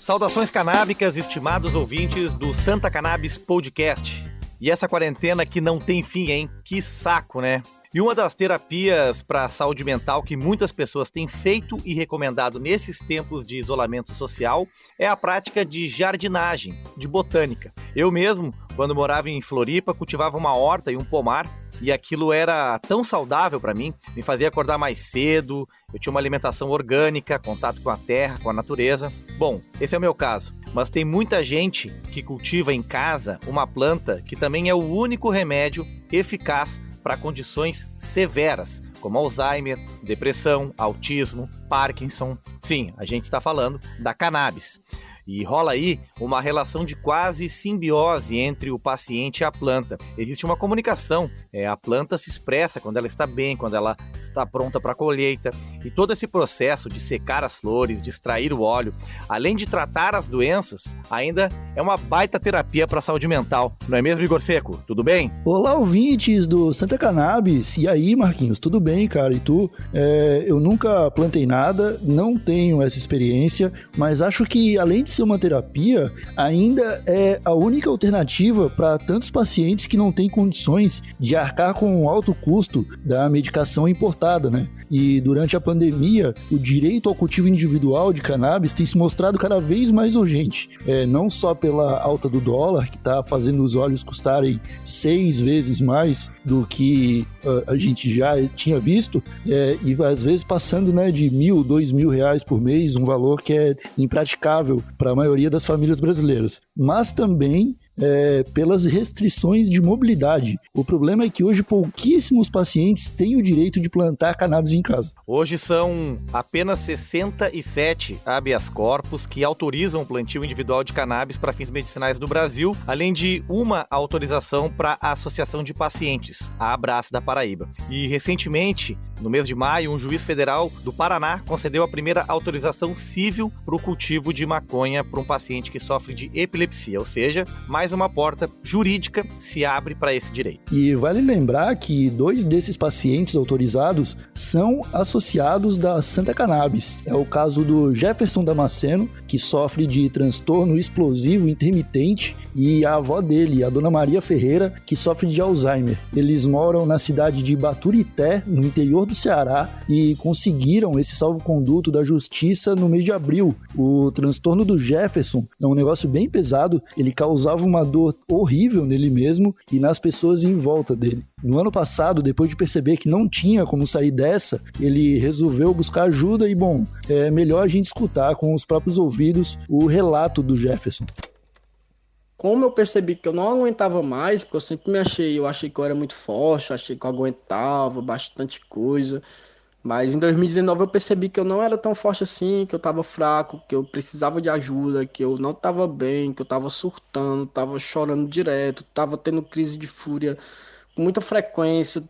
Saudações canábicas, estimados ouvintes do Santa Cannabis Podcast. E essa quarentena que não tem fim, hein? Que saco, né? E uma das terapias para a saúde mental que muitas pessoas têm feito e recomendado nesses tempos de isolamento social é a prática de jardinagem, de botânica. Eu mesmo, quando morava em Floripa, cultivava uma horta e um pomar, e aquilo era tão saudável para mim, me fazia acordar mais cedo, eu tinha uma alimentação orgânica, contato com a terra, com a natureza. Bom, esse é o meu caso, mas tem muita gente que cultiva em casa uma planta que também é o único remédio eficaz para condições severas, como Alzheimer, depressão, autismo, Parkinson. Sim, a gente está falando da cannabis. E rola aí uma relação de quase simbiose entre o paciente e a planta. Existe uma comunicação, a planta se expressa quando ela está bem, quando ela está pronta para a colheita. E todo esse processo de secar as flores, de extrair o óleo, além de tratar as doenças, ainda é uma baita terapia para a saúde mental. Não é mesmo, Igor Seco? Tudo bem? Olá, ouvintes do Santa Cannabis. E aí, Marquinhos? Tudo bem, cara? E tu? Eu nunca plantei nada, não tenho essa experiência, mas acho que além de ser uma terapia, ainda é a única alternativa para tantos pacientes que não têm condições de arcar com o alto custo da medicação importada, né? E durante a pandemia, o direito ao cultivo individual de cannabis tem se mostrado cada vez mais urgente. Não só pela alta do dólar, que está fazendo os óleos custarem 6 vezes mais do que a gente já tinha visto, e às vezes passando, né, de R$1.000, R$2.000 por mês, um valor que é impraticável para a maioria das famílias brasileiras. Mas também pelas restrições de mobilidade. O problema é que hoje pouquíssimos pacientes têm o direito de plantar cannabis em casa. Hoje são apenas 67 habeas corpus que autorizam o plantio individual de cannabis para fins medicinais no Brasil, além de uma autorização para a Associação de Pacientes, a Abrace da Paraíba. E recentemente, no mês de maio, um juiz federal do Paraná concedeu a primeira autorização civil para o cultivo de maconha para um paciente que sofre de epilepsia, ou seja, mais uma porta jurídica se abre para esse direito. E vale lembrar que 2 desses pacientes autorizados são associados da Santa Cannabis. É o caso do Jefferson Damasceno, que sofre de transtorno explosivo intermitente, e a avó dele, a dona Maria Ferreira, que sofre de Alzheimer. Eles moram na cidade de Baturité, no interior do Ceará, e conseguiram esse salvo-conduto da justiça no mês de abril. O transtorno do Jefferson é um negócio bem pesado, ele causava uma dor horrível nele mesmo e nas pessoas em volta dele. No ano passado, depois de perceber que não tinha como sair dessa, ele resolveu buscar ajuda e, bom, é melhor a gente escutar com os próprios ouvidos o relato do Jefferson. Como eu percebi que eu não aguentava mais, porque eu sempre eu achei que eu era muito forte, eu achei que eu aguentava bastante coisa, mas em 2019 eu percebi que eu não era tão forte assim, que eu tava fraco, que eu precisava de ajuda, que eu não tava bem, que eu tava surtando, tava chorando direto, tava tendo crise de fúria com muita frequência,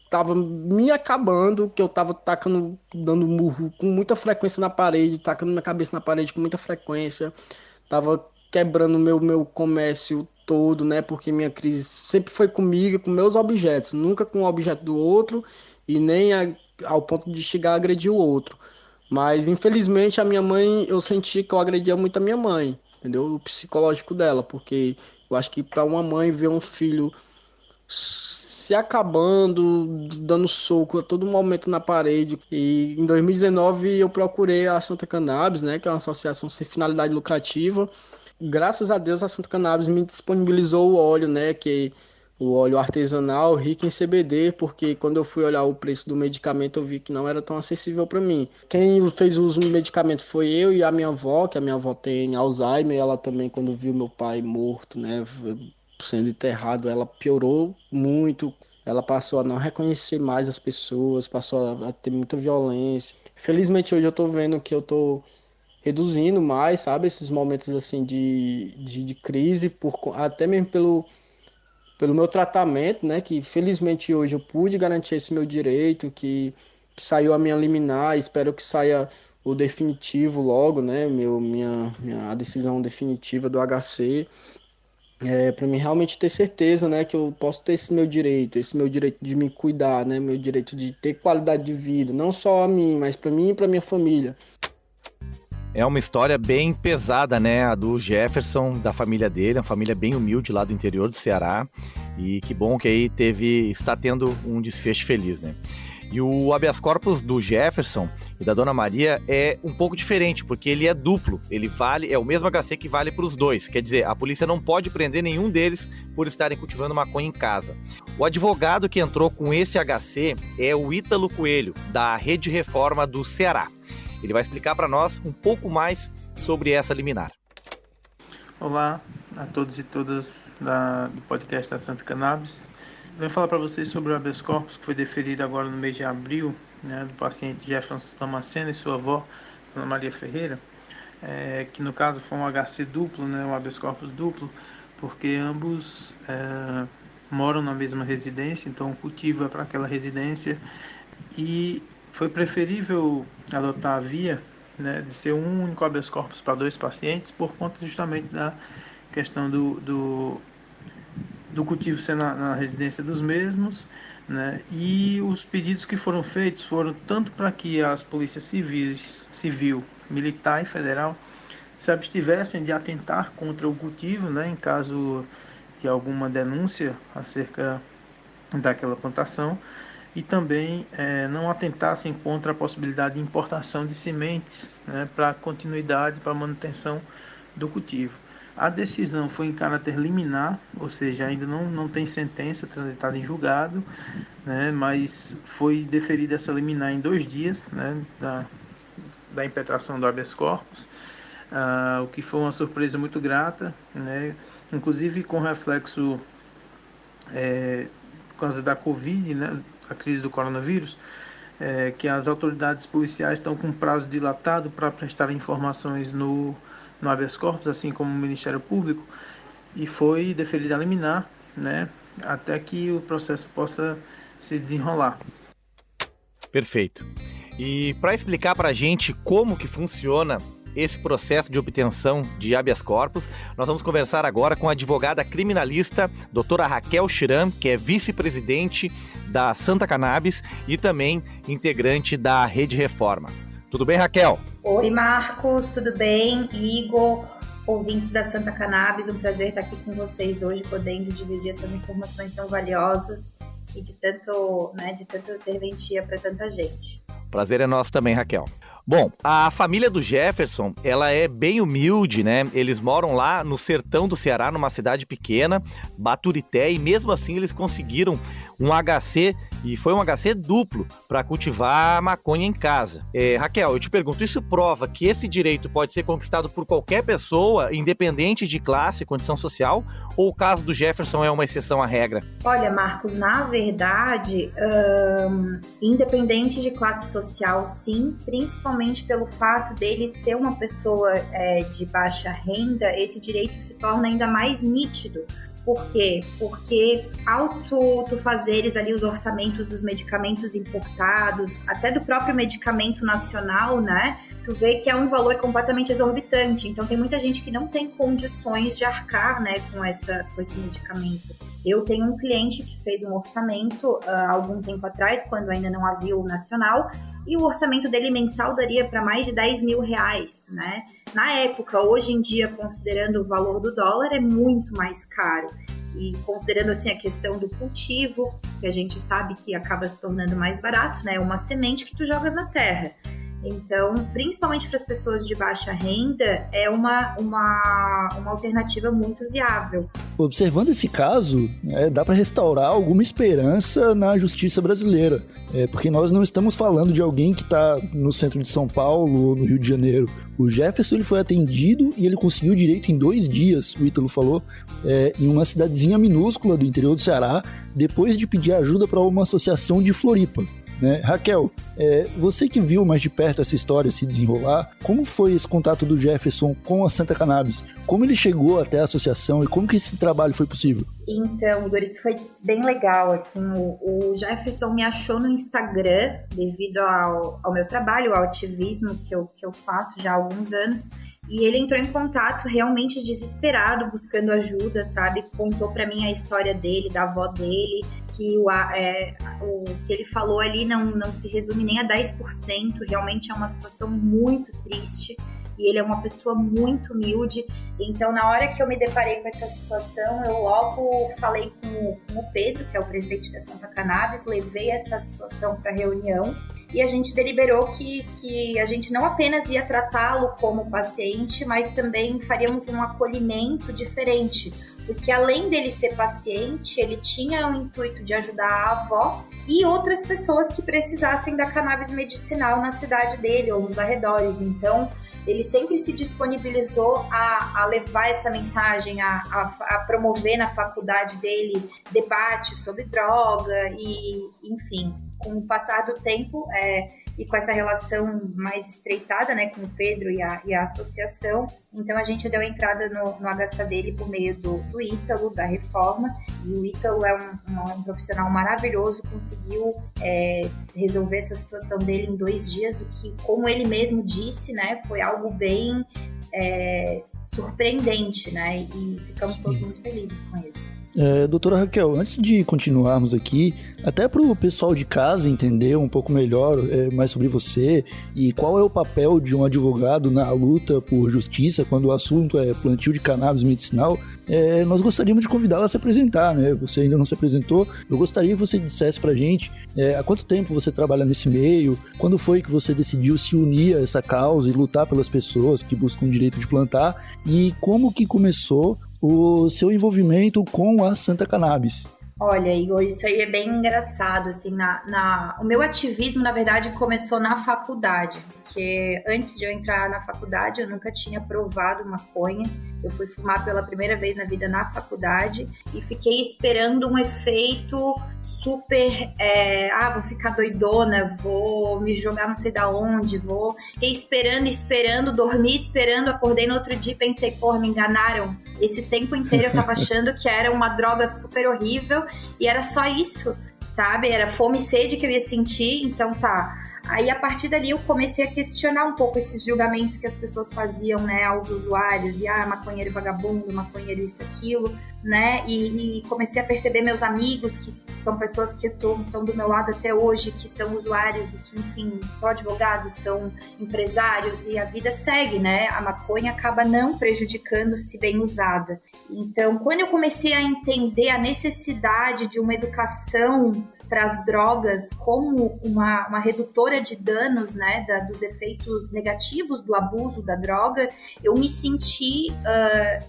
tava me acabando, que eu tava dando murro com muita frequência na parede, tacando minha cabeça na parede com muita frequência, tava quebrando meu comércio todo, né? Porque minha crise sempre foi comigo, com meus objetos, nunca com o objeto do outro e nem ao ponto de chegar a agredir o outro. Mas infelizmente a minha mãe, eu senti que eu agredia muito a minha mãe, entendeu? O psicológico dela, porque eu acho que para uma mãe ver um filho se acabando, dando soco a todo momento na parede. E em 2019 eu procurei a Santa Cannabis, né, que é uma associação sem finalidade lucrativa. Graças a Deus a Santa Cannabis me disponibilizou o óleo, né, que o óleo artesanal rico em CBD, porque quando eu fui olhar o preço do medicamento eu vi que não era tão acessível para mim. Quem fez uso do medicamento foi eu e a minha avó, que a minha avó tem Alzheimer, ela também quando viu meu pai morto, né, sendo enterrado, ela piorou muito. Ela passou a não reconhecer mais as pessoas, passou a ter muita violência. Felizmente hoje eu tô vendo que eu tô reduzindo mais, sabe, esses momentos assim de crise, até mesmo pelo meu tratamento, né, que felizmente hoje eu pude garantir esse meu direito, que saiu a minha liminar, espero que saia o definitivo logo, né, a decisão definitiva do HC, para mim realmente ter certeza, né, que eu posso ter esse meu direito de me cuidar, né, meu direito de ter qualidade de vida, não só a mim, mas para mim e para minha família. É uma história bem pesada, né? A do Jefferson, da família dele, uma família bem humilde lá do interior do Ceará. E que bom que aí está tendo um desfecho feliz, né? E o habeas corpus do Jefferson e da Dona Maria é um pouco diferente, porque ele é duplo. É o mesmo HC que vale para os dois. Quer dizer, a polícia não pode prender nenhum deles por estarem cultivando maconha em casa. O advogado que entrou com esse HC é o Ítalo Coelho, da Rede Reforma do Ceará. Ele vai explicar para nós um pouco mais sobre essa liminar. Olá a todos e todas do podcast da Santa Cannabis. Venho falar para vocês sobre o habeas corpus que foi deferido agora no mês de abril, né, do paciente Jefferson Damasceno e sua avó, Dona Maria Ferreira, que no caso foi um HC duplo, né, um habeas corpus duplo, porque ambos moram na mesma residência, então o cultivo é para aquela residência e foi preferível adotar a via, né, de ser um único habeas corpus para 2 pacientes por conta justamente da questão do cultivo ser na residência dos mesmos, né? E os pedidos que foram feitos foram tanto para que as polícias civil, militar e federal se abstivessem de atentar contra o cultivo, né, em caso de alguma denúncia acerca daquela plantação, e também não atentassem contra a possibilidade de importação de sementes, né, para continuidade, para manutenção do cultivo. A decisão foi em caráter liminar, ou seja, ainda não tem sentença transitada em julgado, né, mas foi deferida essa liminar em 2 dias, né, da impetração do habeas corpus, o que foi uma surpresa muito grata, né, inclusive com reflexo por causa da Covid, né, a crise do coronavírus, que as autoridades policiais estão com prazo dilatado para prestar informações no habeas corpus, assim como o Ministério Público, e foi deferida a liminar, né, até que o processo possa se desenrolar. Perfeito. E para explicar para a gente como que funciona esse processo de obtenção de habeas corpus, nós vamos conversar agora com a advogada criminalista doutora Raquel Chiram, que é vice-presidente da Santa Cannabis e também integrante da Rede Reforma. Tudo bem, Raquel? Oi, Marcos, tudo bem? Igor, ouvintes da Santa Cannabis, um prazer estar aqui com vocês hoje, podendo dividir essas informações tão valiosas e de tanta serventia para tanta gente. Prazer é nosso também, Raquel. Bom, a família do Jefferson, ela é bem humilde, né? Eles moram lá no sertão do Ceará, numa cidade pequena, Baturité, e mesmo assim eles conseguiram um HC, e foi um HC duplo, para cultivar maconha em casa. Raquel, eu te pergunto, isso prova que esse direito pode ser conquistado por qualquer pessoa, independente de classe, condição social, ou o caso do Jefferson é uma exceção à regra? Olha, Marcos, na verdade, independente de classe social, sim, principalmente pelo fato dele ser uma pessoa de baixa renda, esse direito se torna ainda mais nítido. Por quê? Porque ao tu fazeres ali os orçamentos dos medicamentos importados, até do próprio medicamento nacional, né? Tu vê que é um valor completamente exorbitante. Então tem muita gente que não tem condições de arcar, né, com esse medicamento. Eu tenho um cliente que fez um orçamento há algum tempo atrás, quando ainda não havia o nacional, e o orçamento dele mensal daria para mais de 10 mil reais, né? Na época, hoje em dia, considerando o valor do dólar, é muito mais caro. E considerando assim a questão do cultivo, que a gente sabe que acaba se tornando mais barato, né? É uma semente que tu jogas na terra. Então, principalmente para as pessoas de baixa renda, é uma alternativa muito viável. Observando esse caso, dá para restaurar alguma esperança na justiça brasileira. Porque nós não estamos falando de alguém que está no centro de São Paulo ou no Rio de Janeiro. O Jefferson ele foi atendido e ele conseguiu o direito em 2 dias, o Ítalo falou, em uma cidadezinha minúscula do interior do Ceará, depois de pedir ajuda para uma associação de Floripa. Né? Raquel, você que viu mais de perto essa história se desenrolar, como foi esse contato do Jefferson com a Santa Cannabis? Como ele chegou até a associação e como que esse trabalho foi possível? Então, Igor, isso foi bem legal, assim, o Jefferson me achou no Instagram devido ao meu trabalho, ao ativismo que eu faço já há alguns anos. E ele entrou em contato realmente desesperado, buscando ajuda, sabe? Contou pra mim a história dele, da avó dele, que o que ele falou ali não se resume nem a 10%, realmente é uma situação muito triste. e ele é uma pessoa muito humilde. Então, na hora que eu me deparei com essa situação, eu logo falei com o Pedro, que é o presidente da Santa Cannabis, levei essa situação para a reunião e a gente deliberou que a gente não apenas ia tratá-lo como paciente, mas também faríamos um acolhimento diferente, porque além dele ser paciente, ele tinha o intuito de ajudar a avó e outras pessoas que precisassem da cannabis medicinal na cidade dele ou nos arredores. Então, ele sempre se disponibilizou a levar essa mensagem, a promover na faculdade dele debate sobre droga e, enfim, com o passar do tempo e com essa relação mais estreitada, né, com o Pedro e a associação, então a gente deu entrada no HSA dele por meio do Ítalo, da Reforma, e o Ítalo é um profissional maravilhoso, conseguiu resolver essa situação dele em 2 dias, o que, como ele mesmo disse, né, foi algo bem surpreendente, né, e ficamos todos muito felizes com isso. Doutora Raquel, antes de continuarmos aqui, até para o pessoal de casa entender um pouco melhor mais sobre você e qual é o papel de um advogado na luta por justiça quando o assunto é plantio de cannabis medicinal, nós gostaríamos de convidá-la a se apresentar, né? Você ainda não se apresentou, eu gostaria que você dissesse pra gente há quanto tempo você trabalha nesse meio, quando foi que você decidiu se unir a essa causa e lutar pelas pessoas que buscam o direito de plantar e como que começou o seu envolvimento com a Santa Cannabis. Olha, Igor, isso aí é bem engraçado, assim, o meu ativismo, na verdade, começou na faculdade, porque antes de eu entrar na faculdade, eu nunca tinha provado maconha, eu fui fumar pela primeira vez na vida na faculdade e fiquei esperando um efeito super, vou ficar doidona, vou me jogar não sei da onde, fiquei esperando, dormi esperando, acordei no outro dia e pensei, porra, me enganaram, esse tempo inteiro eu tava achando que era uma droga super horrível e era só isso, sabe, era fome e sede que eu ia sentir, então tá. Aí, a partir dali, eu comecei a questionar um pouco esses julgamentos que as pessoas faziam, né, aos usuários, e maconheiro vagabundo, maconheiro isso, aquilo, né, e comecei a perceber meus amigos, que são pessoas que estão do meu lado até hoje, que são usuários e que, enfim, são advogados, são empresários, e a vida segue, né, a maconha acaba não prejudicando se bem usada. Então, quando eu comecei a entender a necessidade de uma educação para as drogas como uma redutora de danos, né, dos efeitos negativos do abuso da droga, eu me senti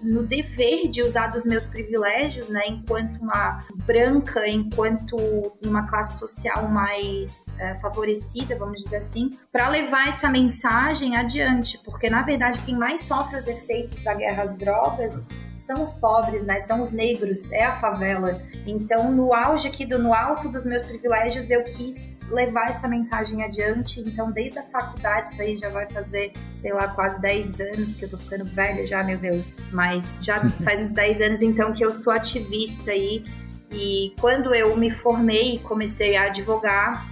no dever de usar dos meus privilégios, né, enquanto uma branca, enquanto uma classe social mais favorecida, vamos dizer assim, para levar essa mensagem adiante, porque na verdade quem mais sofre os efeitos da guerra às drogas são os pobres, né? São os negros, é a favela. Então, no auge aqui, no alto dos meus privilégios, eu quis levar essa mensagem adiante. Então, desde a faculdade, isso aí já vai fazer, sei lá, quase 10 anos que eu tô ficando velha já, meu Deus. Mas já faz uns 10 anos, então, que eu sou ativista aí. E quando eu me formei e comecei a advogar,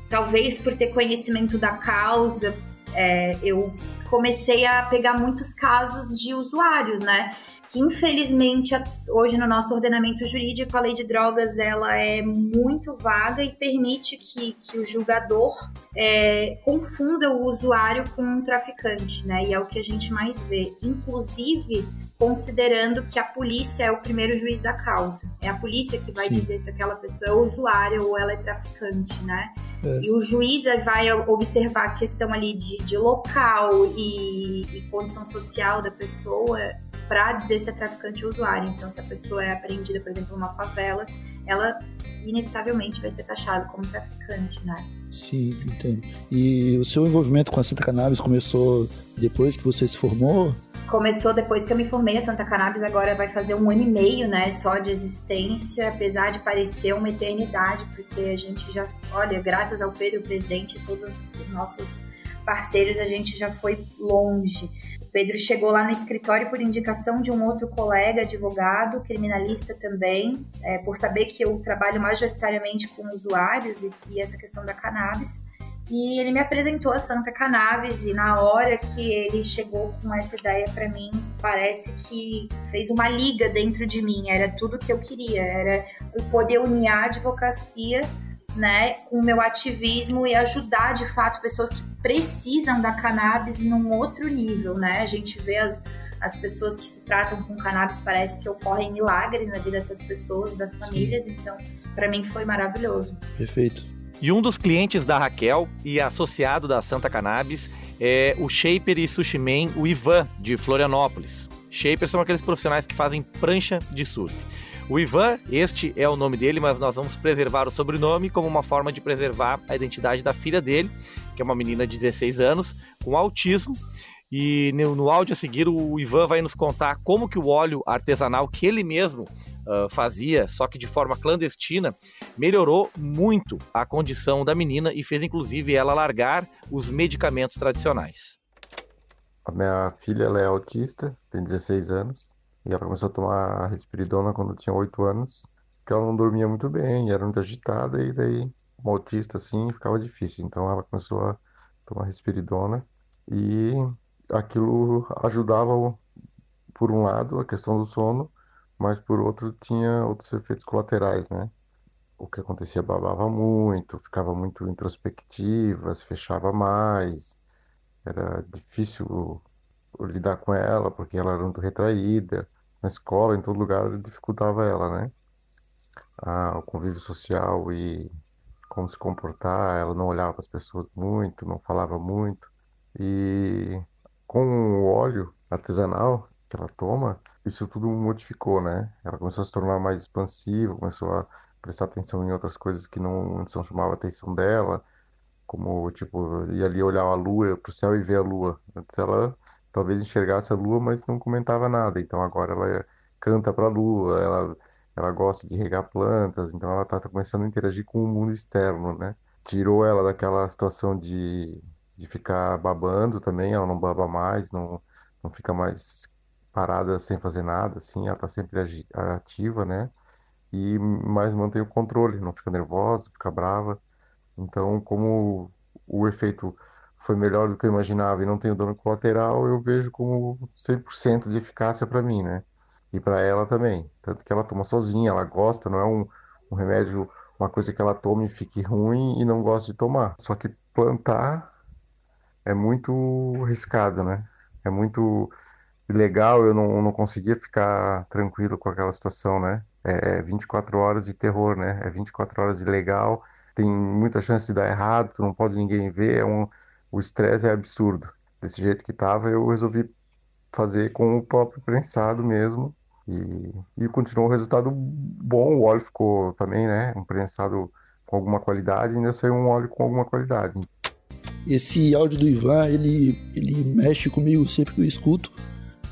talvez por ter conhecimento da causa, eu comecei a pegar muitos casos de usuários, né? Que infelizmente hoje no nosso ordenamento jurídico a lei de drogas ela é muito vaga e permite que o julgador confunda o usuário com um traficante, né? E é o que a gente mais vê, inclusive considerando que a polícia é o primeiro juiz da causa. É a polícia que vai dizer se aquela pessoa é usuária ou ela é traficante, né? E o juiz vai observar a questão ali de local e condição social da pessoa para dizer se é traficante ou usuário. Então, se a pessoa é apreendida, por exemplo, numa favela, ela inevitavelmente vai ser taxada como traficante, né? Sim, entendo. E o seu envolvimento com a Santa Cannabis começou depois que você se formou? Começou depois que eu me formei. A Santa Cannabis agora vai fazer 1 ano e meio, né, só de existência, apesar de parecer uma eternidade, porque a gente já, olha, graças ao Pedro, o presidente, e todos os nossos parceiros, a gente já foi longe. O Pedro chegou lá no escritório por indicação de um outro colega, advogado, criminalista também, por saber que eu trabalho majoritariamente com usuários e essa questão da cannabis. E ele me apresentou a Santa Cannabis e na hora que ele chegou com essa ideia para mim, parece que fez uma liga dentro de mim. Era tudo que eu queria, era eu poder unir a advocacia né, com o meu ativismo e ajudar, de fato, pessoas que precisam da cannabis num outro nível, né? A gente vê as pessoas que se tratam com cannabis, parece que ocorrem milagres na vida dessas pessoas, das famílias. Sim. Então, para mim foi maravilhoso. Perfeito. E um dos clientes da Raquel e associado da Santa Cannabis é o shaper e sushi man, o Ivan, de Florianópolis. Shapers são aqueles profissionais que fazem prancha de surf. O Ivan, este é o nome dele, mas nós vamos preservar o sobrenome como uma forma de preservar a identidade da filha dele, que é uma menina de 16 anos, com autismo. E no áudio a seguir, o Ivan vai nos contar como que o óleo artesanal que ele mesmo fazia, só que de forma clandestina, melhorou muito a condição da menina e fez inclusive ela largar os medicamentos tradicionais. A minha filha, ela é autista, tem 16 anos, e ela começou a tomar risperidona quando tinha 8 anos, porque ela não dormia muito bem, era muito agitada, e daí, uma autista assim, ficava difícil. Então ela começou a tomar risperidona, e aquilo ajudava, por um lado, a questão do sono, mas por outro tinha outros efeitos colaterais, né? O que acontecia, babava muito, ficava muito introspectiva, se fechava mais, era difícil lidar com ela, porque ela era muito retraída. Na escola, em todo lugar, dificultava ela, né? O convívio social e como se comportar. Ela não olhava para as pessoas muito, não falava muito. E com o óleo artesanal que ela toma, isso tudo modificou, né? Ela começou a se tornar mais expansiva, começou a prestar atenção em outras coisas que não chamavam a atenção dela, como, tipo, ir ali olhar a lua, pro céu e ver a lua. Antes ela talvez enxergasse a lua, mas não comentava nada. Então agora ela canta pra lua, ela gosta de regar plantas, então ela tá começando a interagir com o mundo externo, né? Tirou ela daquela situação de ficar babando também, ela não baba mais, não fica mais parada sem fazer nada, assim, ela tá sempre ativa, né? E mais mantém o controle, não fica nervosa, fica brava. Então, como o efeito foi melhor do que eu imaginava e não tem o dano colateral, eu vejo como 100% de eficácia para mim, né? E para ela também. Tanto que ela toma sozinha, ela gosta, não é um remédio, uma coisa que ela tome e fique ruim e não gosta de tomar. Só que plantar é muito arriscado, né? É muito legal, eu não conseguia ficar tranquilo com aquela situação, né? É 24 horas de terror, né? É 24 horas de legal, tem muita chance de dar errado, tu não pode ninguém ver, o estresse é absurdo. Desse jeito que tava, eu resolvi fazer com o próprio prensado mesmo e continuou um resultado bom. O óleo ficou também, né? Um prensado com alguma qualidade, e ainda saiu um óleo com alguma qualidade. Esse áudio do Ivan, ele mexe comigo sempre que eu escuto,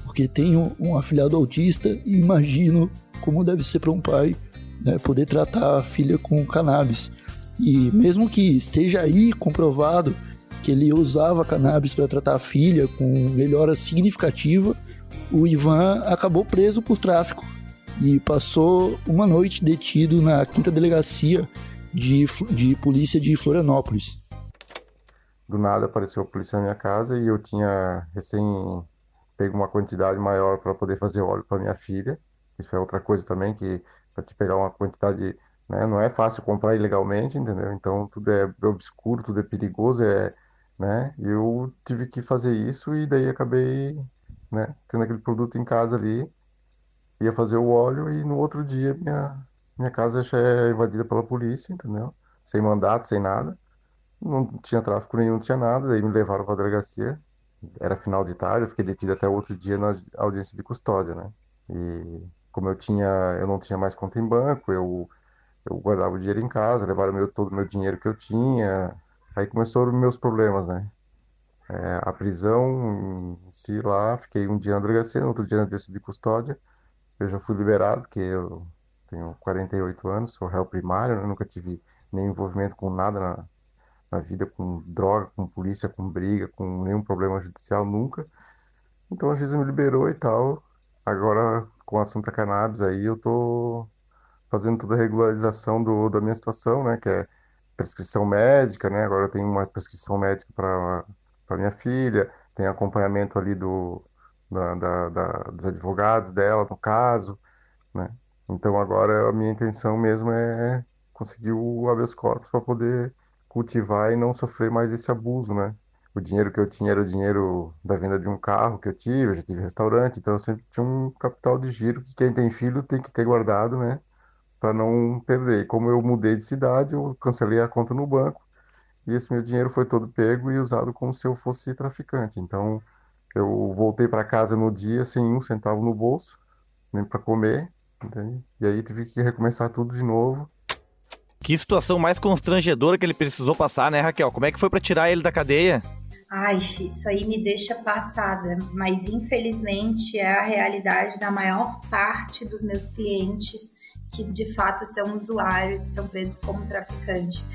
porque tenho um afilhado autista e imagino como deve ser para um pai, né, poder tratar a filha com cannabis. E mesmo que esteja aí comprovado que ele usava cannabis para tratar a filha com melhora significativa, o Ivan acabou preso por tráfico e passou uma noite detido na 5ª Delegacia de Polícia de Florianópolis. Do nada apareceu a polícia na minha casa e eu tinha recém pego uma quantidade maior para poder fazer óleo para minha filha. Isso é outra coisa também, que para te pegar uma quantidade, né, não é fácil comprar ilegalmente, entendeu? Então tudo é obscuro, tudo é perigoso, né? E eu tive que fazer isso e daí acabei, né, tendo aquele produto em casa ali, ia fazer o óleo e no outro dia minha casa já é invadida pela polícia, entendeu? Sem mandato, sem nada. Não tinha tráfico nenhum, não tinha nada, daí me levaram para a delegacia. Era final de tarde, eu fiquei detido até o outro dia na audiência de custódia, né? E como eu não tinha mais conta em banco, eu guardava o dinheiro em casa, levaram todo o meu dinheiro que eu tinha. Aí começaram os meus problemas, né? A prisão em si lá, fiquei um dia na delegacia, no outro dia na audiência de custódia. Eu já fui liberado, porque eu tenho 48 anos, sou réu primário, né? Nunca tive nenhum envolvimento com nada na vida, com droga, com polícia, com briga, com nenhum problema judicial, nunca. Então a juíza me liberou e tal. Agora, com a Santa Cannabis aí, eu tô fazendo toda a regularização da minha situação, né? Que é prescrição médica, né? Agora eu tenho uma prescrição médica para minha filha, tem acompanhamento ali dos advogados dela, no caso, né? Então agora a minha intenção mesmo é conseguir o habeas corpus para poder cultivar e não sofrer mais esse abuso, né? O dinheiro que eu tinha era o dinheiro da venda de um carro que eu já tive restaurante, então eu sempre tinha um capital de giro que quem tem filho tem que ter guardado, né? Para não perder. E como eu mudei de cidade, eu cancelei a conta no banco e esse meu dinheiro foi todo pego e usado como se eu fosse traficante. Então eu voltei para casa no dia sem um centavo no bolso, nem para comer, entende? E aí tive que recomeçar tudo de novo. Que situação mais constrangedora que ele precisou passar, né, Raquel? Como é que foi pra tirar ele da cadeia? Ai, isso aí me deixa passada, mas infelizmente é a realidade da maior parte dos meus clientes que de fato são usuários e são presos como traficante.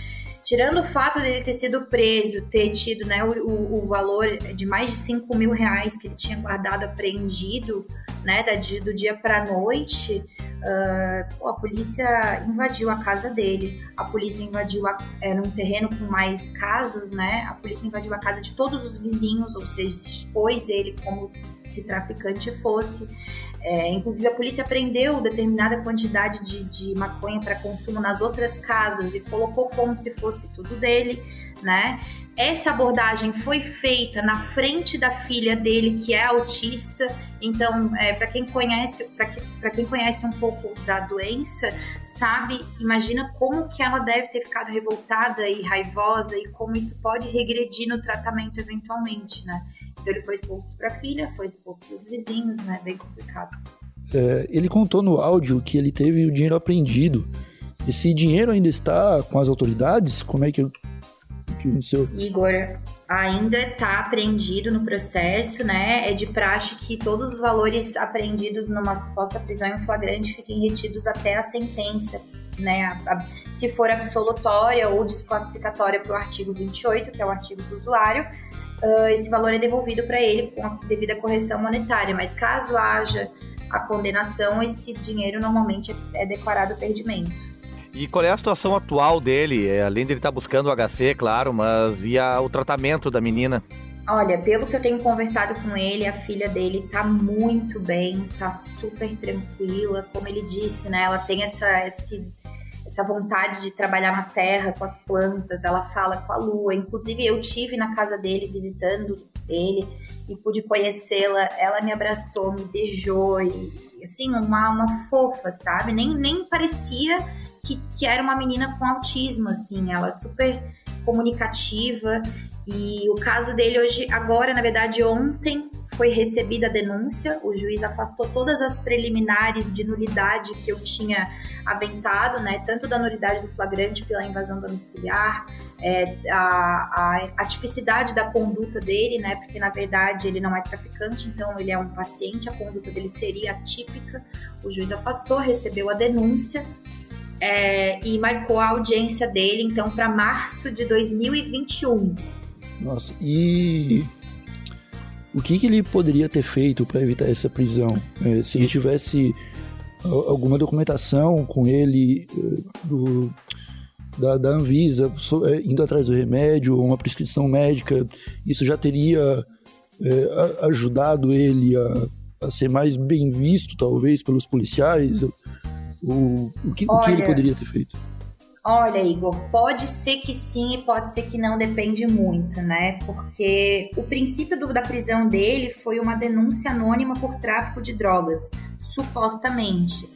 Tirando o fato dele ter sido preso, ter tido, né, o valor de mais de 5 mil reais que ele tinha guardado apreendido, né, do dia para a noite, a polícia invadiu a casa dele, a polícia invadiu num terreno com mais casas, né, a polícia invadiu a casa de todos os vizinhos, ou seja, se expôs ele como se traficante fosse. Inclusive a polícia prendeu determinada quantidade de maconha para consumo nas outras casas e colocou como se fosse tudo dele, né? Essa abordagem foi feita na frente da filha dele, que é autista. Então, para quem conhece um pouco da doença, sabe, imagina como que ela deve ter ficado revoltada e raivosa e como isso pode regredir no tratamento eventualmente, né? Então ele foi exposto para a filha, foi exposto para os vizinhos, né? Bem complicado. Ele contou no áudio que ele teve o dinheiro apreendido. Esse dinheiro ainda está com as autoridades? Como é que aconteceu? Igor, ainda está apreendido no processo, né? É de praxe que todos os valores apreendidos numa suposta prisão em flagrante fiquem retidos até a sentença, né? Se for absolutória ou desclassificatória para o artigo 28, que é o artigo do usuário, esse valor é devolvido para ele com a devida correção monetária, mas caso haja a condenação, esse dinheiro normalmente é declarado perdimento. E qual é a situação atual dele? Além dele estar buscando o HC, claro, mas o tratamento da menina? Olha, pelo que eu tenho conversado com ele, a filha dele tá muito bem, tá super tranquila, como ele disse, né? Ela tem essa vontade de trabalhar na terra, com as plantas, ela fala com a lua. Inclusive, eu tive na casa dele, visitando ele, e pude conhecê-la. Ela me abraçou, me beijou, e assim, uma fofa, sabe? Nem parecia que era uma menina com autismo, assim. Ela é super comunicativa, e o caso dele agora, na verdade, ontem, foi recebida a denúncia, o juiz afastou todas as preliminares de nulidade que eu tinha aventado, né, tanto da nulidade do flagrante pela invasão domiciliar, a tipicidade da conduta dele, né, porque na verdade ele não é traficante, então ele é um paciente, a conduta dele seria atípica. O juiz afastou, recebeu a denúncia e marcou a audiência dele, então, para março de 2021. Nossa, e o que ele poderia ter feito para evitar essa prisão? Se ele tivesse alguma documentação com ele da Anvisa, indo atrás do remédio, ou uma prescrição médica, isso já teria ajudado ele a ser mais bem visto, talvez, pelos policiais? O que ele poderia ter feito? Olha, Igor, pode ser que sim e pode ser que não, depende muito, né? Porque o princípio da prisão dele foi uma denúncia anônima por tráfico de drogas, supostamente.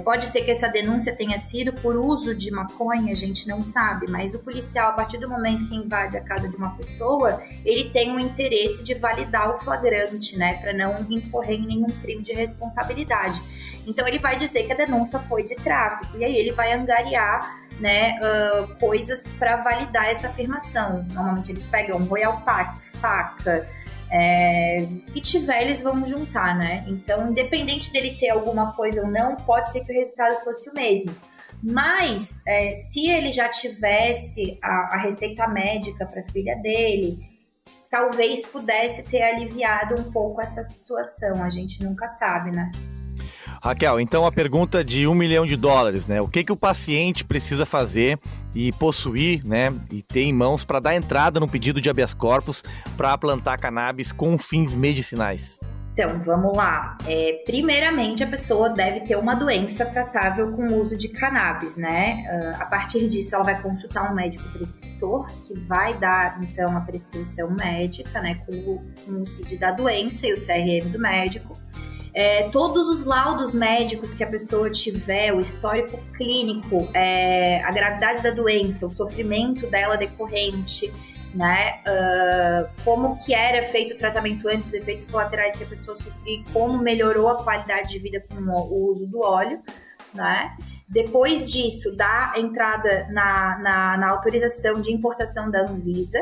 Pode ser que essa denúncia tenha sido por uso de maconha, a gente não sabe, mas o policial, a partir do momento que invade a casa de uma pessoa, ele tem o interesse de validar o flagrante, né? Para não incorrer em nenhum crime de responsabilidade. Então ele vai dizer que a denúncia foi de tráfico, e aí ele vai angariar, né, coisas para validar essa afirmação. Normalmente eles pegam Royal Pack, faca, que tiver eles vão juntar, né? Então, independente dele ter alguma coisa ou não, pode ser que o resultado fosse o mesmo. Mas, se ele já tivesse a receita médica para a filha dele, talvez pudesse ter aliviado um pouco essa situação. A gente nunca sabe, né? Raquel, então a pergunta de $1 milhão, né? O que o paciente precisa fazer e possuir, né? E ter em mãos para dar entrada no pedido de habeas corpus para plantar cannabis com fins medicinais? Então, vamos lá. Primeiramente, a pessoa deve ter uma doença tratável com o uso de cannabis, né? A partir disso, ela vai consultar um médico prescritor, que vai dar, então, a prescrição médica, né? Com o CID da doença e o CRM do médico. Todos os laudos médicos que a pessoa tiver, o histórico clínico, a gravidade da doença, o sofrimento dela decorrente, né? Como que era feito o tratamento antes, os efeitos colaterais que a pessoa sofreu, como melhorou a qualidade de vida com o uso do óleo, né? Depois disso, dá entrada na autorização de importação da Anvisa.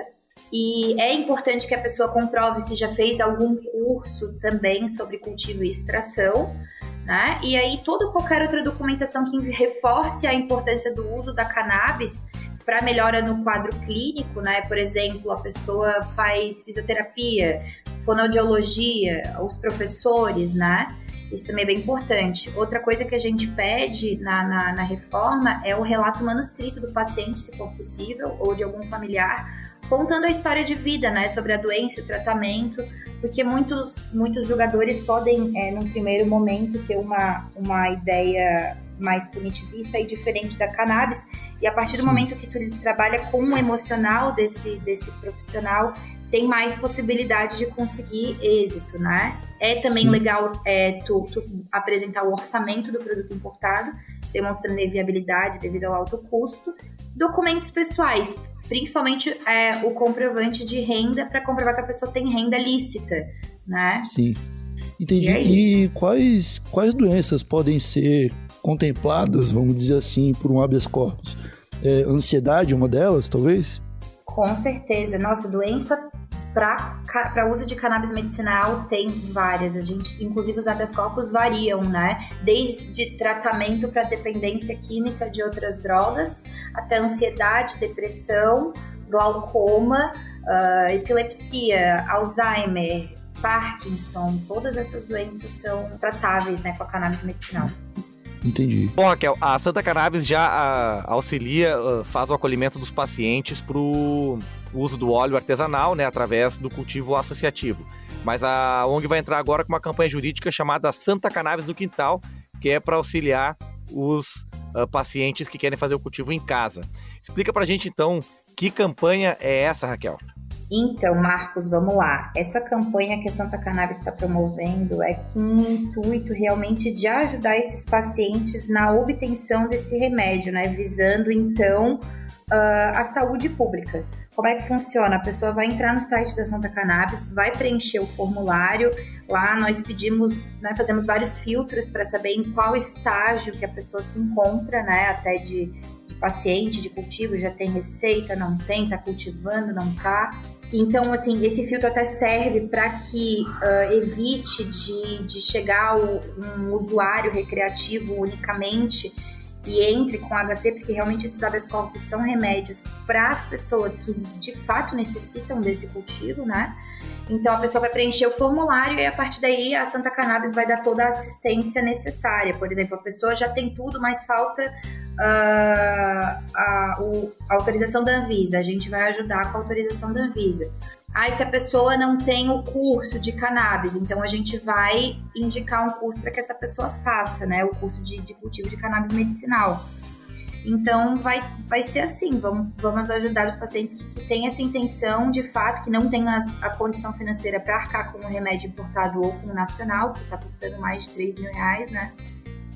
E é importante que a pessoa comprove se já fez algum curso também sobre cultivo e extração, né? E aí qualquer outra documentação que reforce a importância do uso da cannabis para melhora no quadro clínico, né? Por exemplo, a pessoa faz fisioterapia, fonoaudiologia, os professores, né? Isso também é bem importante. Outra coisa que a gente pede na reforma é o relato manuscrito do paciente, se for possível, ou de algum familiar, contando a história de vida, né, sobre a doença, o tratamento, porque muitos jogadores podem, num primeiro momento, ter uma ideia mais punitivista e diferente da cannabis, e a partir do momento que tu trabalha com o emocional desse profissional, tem mais possibilidade de conseguir êxito, né? É também legal tu apresentar o orçamento do produto importado, demonstrando a viabilidade devido ao alto custo, documentos pessoais, principalmente o comprovante de renda, para comprovar que a pessoa tem renda lícita, né? Sim, entendi. E quais doenças podem ser contempladas, vamos dizer assim, por um habeas corpus? Ansiedade é uma delas, talvez? Com certeza. Nossa, doença para uso de cannabis medicinal tem várias. Inclusive os habeas corpus variam, né? Desde tratamento para dependência química de outras drogas, até ansiedade, depressão, glaucoma, epilepsia, Alzheimer, Parkinson. Todas essas doenças são tratáveis, né, com a cannabis medicinal. Entendi. Bom, Raquel, a Santa Cannabis já auxilia, faz o acolhimento dos pacientes para o uso do óleo artesanal, né, através do cultivo associativo. Mas a ONG vai entrar agora com uma campanha jurídica chamada Santa Cannabis no Quintal, que é para auxiliar os pacientes que querem fazer o cultivo em casa. Explica pra gente, então, que campanha é essa, Raquel? Então, Marcos, vamos lá. Essa campanha que a Santa Cannabis está promovendo é com o intuito realmente de ajudar esses pacientes na obtenção desse remédio, né? Visando, então, a saúde pública. Como é que funciona? A pessoa vai entrar no site da Santa Cannabis, vai preencher o formulário. Lá nós pedimos, né, fazemos vários filtros para saber em qual estágio que a pessoa se encontra, né? Até de paciente, de cultivo, já tem receita, não tem, tá cultivando, não tá. Então, assim, esse filtro até serve para que evite de chegar um usuário recreativo unicamente e entre com HC, porque realmente esses habeas corpus são remédios para as pessoas que de fato necessitam desse cultivo, né? Então a pessoa vai preencher o formulário e a partir daí a Santa Cannabis vai dar toda a assistência necessária. Por exemplo, a pessoa já tem tudo, mas falta a autorização da Anvisa. A gente vai ajudar com a autorização da Anvisa. Aí se a pessoa não tem o curso de cannabis, então a gente vai indicar um curso para que essa pessoa faça, né? O curso de cultivo de cannabis medicinal. Então vai ser assim, vamos ajudar os pacientes que têm essa intenção, de fato, que não têm a condição financeira para arcar com um remédio importado ou com o nacional, que está custando mais de R$3.000, né?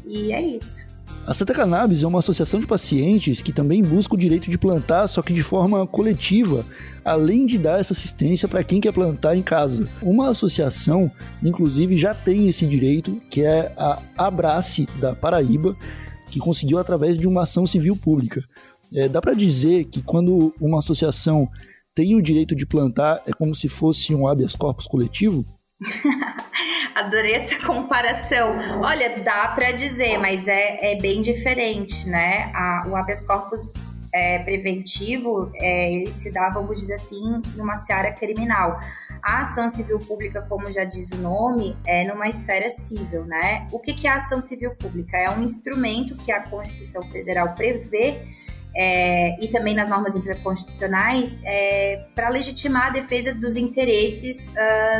E é isso. A Santa Cannabis é uma associação de pacientes que também busca o direito de plantar, só que de forma coletiva, além de dar essa assistência para quem quer plantar em casa. Uma associação, inclusive, já tem esse direito, que é a Abrace, da Paraíba, que conseguiu através de uma ação civil pública. Dá para dizer que quando uma associação tem o direito de plantar, é como se fosse um habeas corpus coletivo? Adorei essa comparação. Olha, dá para dizer, mas é bem diferente, né? O habeas corpus preventivo, ele se dá, vamos dizer assim, numa seara criminal. A ação civil pública, como já diz o nome, é numa esfera civil, né? O que é a ação civil pública? É um instrumento que a Constituição Federal prevê e também nas normas infraconstitucionais, para legitimar a defesa dos interesses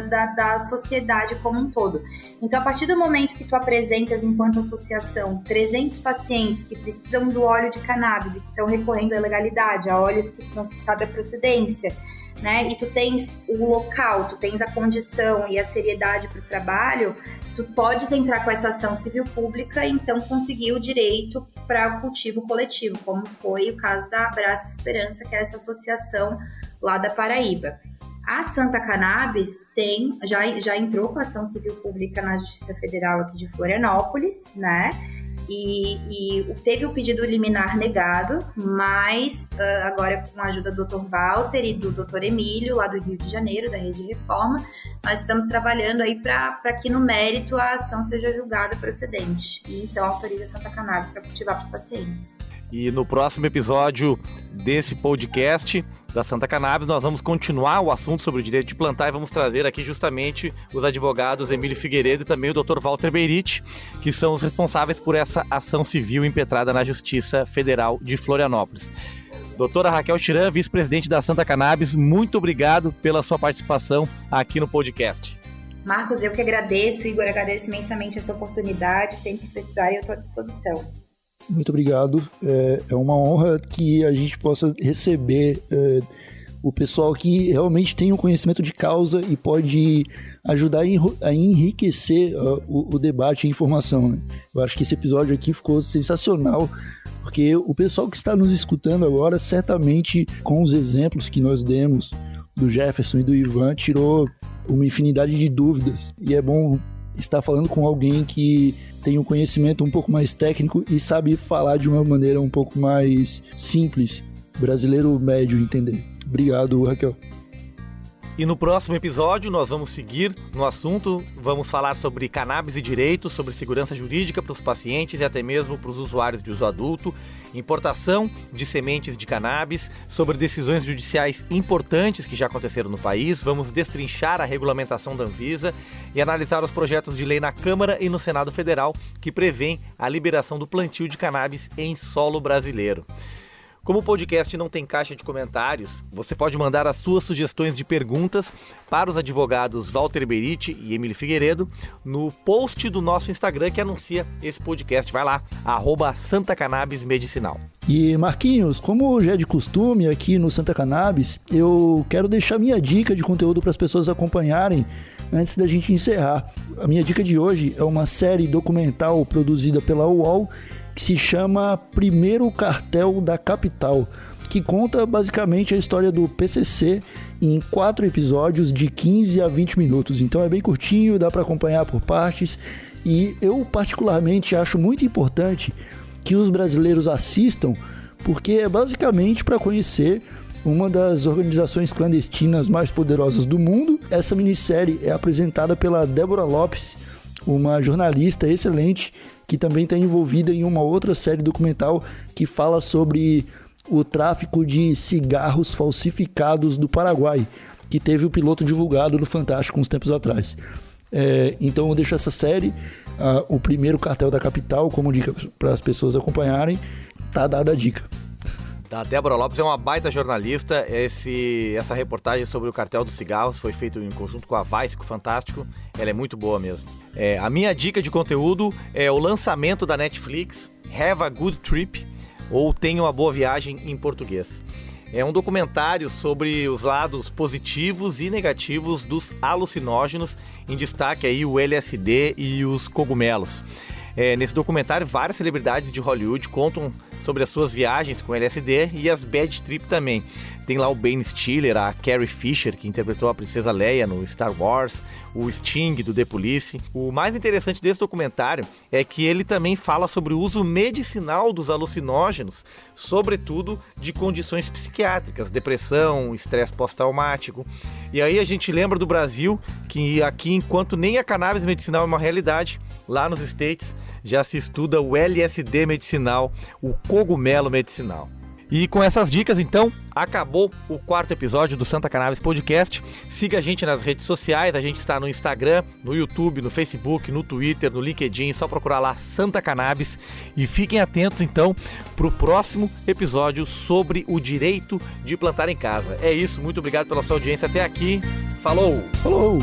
da sociedade como um todo. Então, a partir do momento que tu apresentas, enquanto associação, 300 pacientes que precisam do óleo de cannabis e que estão recorrendo à ilegalidade, a óleos que não se sabe a procedência, né? E tu tens o local, tu tens a condição e a seriedade para o trabalho, tu podes entrar com essa ação civil pública e então conseguir o direito para o cultivo coletivo, como foi o caso da Abraça Esperança, que é essa associação lá da Paraíba. A Santa Cannabis já entrou com ação civil pública na Justiça Federal aqui de Florianópolis, né? E teve o pedido liminar negado, mas agora com a ajuda do Dr. Walter e do Dr. Emílio, lá do Rio de Janeiro, da Rede Reforma, nós estamos trabalhando aí para que no mérito a ação seja julgada procedente e então autorize a Santa Cannabis para cultivar para os pacientes. E no próximo episódio desse podcast da Santa Cannabis, nós vamos continuar o assunto sobre o direito de plantar e vamos trazer aqui justamente os advogados Emílio Figueiredo e também o Dr. Walter Beirich, que são os responsáveis por essa ação civil impetrada na Justiça Federal de Florianópolis. Doutora Raquel Tiran, vice-presidente da Santa Cannabis, muito obrigado pela sua participação aqui no podcast. Marcos, eu que agradeço, Igor, agradeço imensamente essa oportunidade, sempre que precisarem eu estou à disposição. Muito obrigado. É uma honra que a gente possa receber o pessoal que realmente tem um conhecimento de causa e pode ajudar a enriquecer o debate e a informação, né? Eu acho que esse episódio aqui ficou sensacional, porque o pessoal que está nos escutando agora, certamente com os exemplos que nós demos do Jefferson e do Ivan, tirou uma infinidade de dúvidas. E é bom estar falando com alguém que tem um conhecimento um pouco mais técnico e sabe falar de uma maneira um pouco mais simples, brasileiro médio entender. Obrigado, Raquel. E no próximo episódio nós vamos seguir no assunto, vamos falar sobre cannabis e direitos, sobre segurança jurídica para os pacientes e até mesmo para os usuários de uso adulto, importação de sementes de cannabis, sobre decisões judiciais importantes que já aconteceram no país, vamos destrinchar a regulamentação da Anvisa e analisar os projetos de lei na Câmara e no Senado Federal que prevêem a liberação do plantio de cannabis em solo brasileiro. Como o podcast não tem caixa de comentários, você pode mandar as suas sugestões de perguntas para os advogados Walter Beirich e Emílio Figueiredo no post do nosso Instagram que anuncia esse podcast. Vai lá, @SantaCannabisMedicinal. E Marquinhos, como já é de costume aqui no Santa Cannabis, eu quero deixar minha dica de conteúdo para as pessoas acompanharem antes da gente encerrar. A minha dica de hoje é uma série documental produzida pela UOL que se chama Primeiro Cartel da Capital, que conta basicamente a história do PCC em 4 episódios de 15 a 20 minutos. Então é bem curtinho, dá para acompanhar por partes e eu particularmente acho muito importante que os brasileiros assistam, porque é basicamente para conhecer uma das organizações clandestinas mais poderosas do mundo. Essa minissérie é apresentada pela Débora Lopes, uma jornalista excelente que também está envolvida em uma outra série documental que fala sobre o tráfico de cigarros falsificados do Paraguai, que teve o piloto divulgado no Fantástico uns tempos atrás. Então eu deixo essa série, o Primeiro Cartel da Capital, como dica para as pessoas acompanharem. Tá dada a dica. A Débora Lopes é uma baita jornalista. Essa reportagem sobre o cartel dos cigarros foi feita em conjunto com a Vice, com o Fantástico. Ela é muito boa mesmo. A minha dica de conteúdo é o lançamento da Netflix, Have a Good Trip, ou Tenha uma Boa Viagem em português. É um documentário sobre os lados positivos e negativos dos alucinógenos, em destaque aí o LSD e os cogumelos. Nesse documentário, várias celebridades de Hollywood contam sobre as suas viagens com LSD e as bad trip também. Tem lá o Ben Stiller, a Carrie Fisher, que interpretou a princesa Leia no Star Wars, o Sting do The Police. O mais interessante desse documentário é que ele também fala sobre o uso medicinal dos alucinógenos, sobretudo de condições psiquiátricas, depressão, estresse pós-traumático. E aí a gente lembra do Brasil, que aqui, enquanto nem a cannabis medicinal é uma realidade, lá nos States já se estuda o LSD medicinal, o cogumelo medicinal. E com essas dicas, então, acabou o 4º episódio do Santa Cannabis Podcast. Siga a gente nas redes sociais, a gente está no Instagram, no YouTube, no Facebook, no Twitter, no LinkedIn, só procurar lá Santa Cannabis. E fiquem atentos, então, para o próximo episódio sobre o direito de plantar em casa. É isso, muito obrigado pela sua audiência até aqui. Falou! Falou!